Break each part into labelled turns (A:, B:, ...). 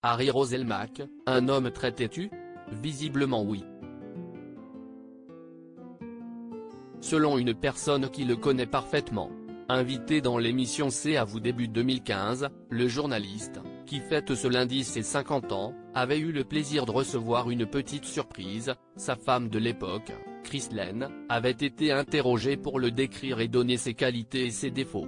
A: Harry Roselmack, un homme très têtu? Visiblement oui. Selon une personne qui le connaît parfaitement. Invité dans l'émission C'est à vous début 2015, le journaliste, qui fête ce lundi ses 50 ans, avait eu le plaisir de recevoir une petite surprise. Sa femme de l'époque, Chrislène, avait été interrogée pour le décrire et donner ses qualités et ses défauts.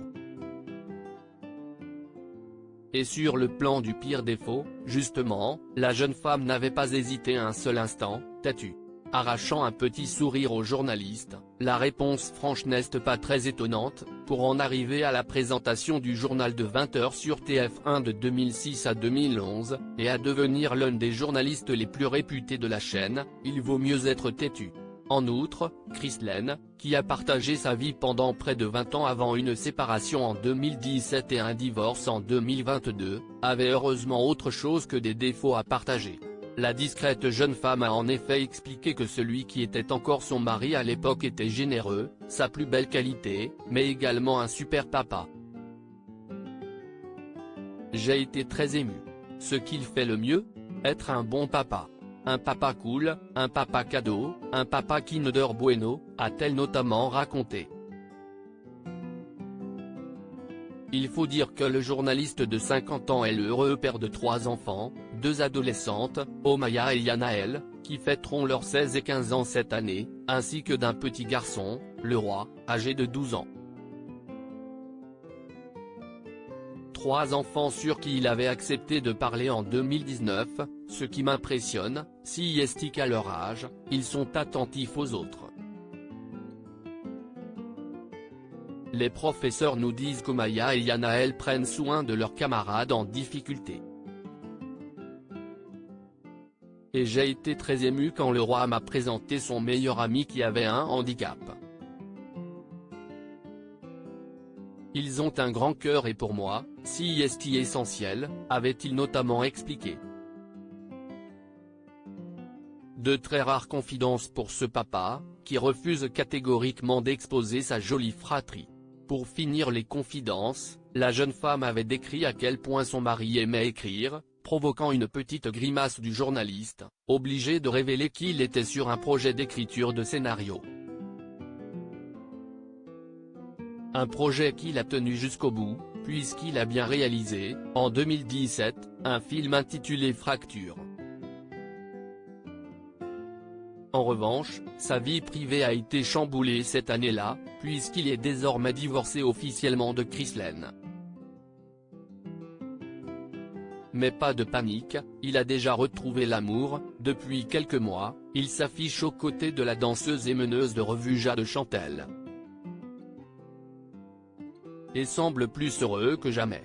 A: Et sur le plan du pire défaut, justement, la jeune femme n'avait pas hésité un seul instant, têtue. Arrachant un petit sourire au journaliste, la réponse franche n'est pas très étonnante, pour en arriver à la présentation du journal de 20h sur TF1 de 2006 à 2011, et à devenir l'un des journalistes les plus réputés de la chaîne, il vaut mieux être têtu. En outre, Chrislène, qui a partagé sa vie pendant près de 20 ans avant une séparation en 2017 et un divorce en 2022, avait heureusement autre chose que des défauts à partager. La discrète jeune femme a en effet expliqué que celui qui était encore son mari à l'époque était généreux, sa plus belle qualité, mais également un super papa. J'ai été très ému. Ce qu'il fait le mieux? Être un bon papa. Un papa cool, un papa cadeau, un papa Kinder Bueno, a-t-elle notamment raconté. Il faut dire que le journaliste de 50 ans est le heureux père de 3 enfants, 2 adolescentes, Omaya et Yanaël, qui fêteront leurs 16 et 15 ans cette année, ainsi que d'un petit garçon, le roi, âgé de 12 ans. 3 enfants sur qui il avait accepté de parler en 2019, ce qui m'impressionne, si est qu'à leur âge, ils sont attentifs aux autres. Les professeurs nous disent qu'Omaya et Yanaël prennent soin de leurs camarades en difficulté. Et j'ai été très ému quand le roi m'a présenté son meilleur ami qui avait un handicap. Ils ont un grand cœur et pour moi, si est essentiel, avait-il notamment expliqué. De très rares confidences pour ce papa, qui refuse catégoriquement d'exposer sa jolie fratrie. Pour finir les confidences, la jeune femme avait décrit à quel point son mari aimait écrire, provoquant une petite grimace du journaliste, obligé de révéler qu'il était sur un projet d'écriture de scénario. Un projet qu'il a tenu jusqu'au bout, puisqu'il a bien réalisé, en 2017, un film intitulé Fracture. En revanche, sa vie privée a été chamboulée cette année-là, puisqu'il est désormais divorcé officiellement de Chrislène. Mais pas de panique, il a déjà retrouvé l'amour. Depuis quelques mois, il s'affiche aux côtés de la danseuse et meneuse de revue Jade Chantel. Et semble plus heureux que jamais.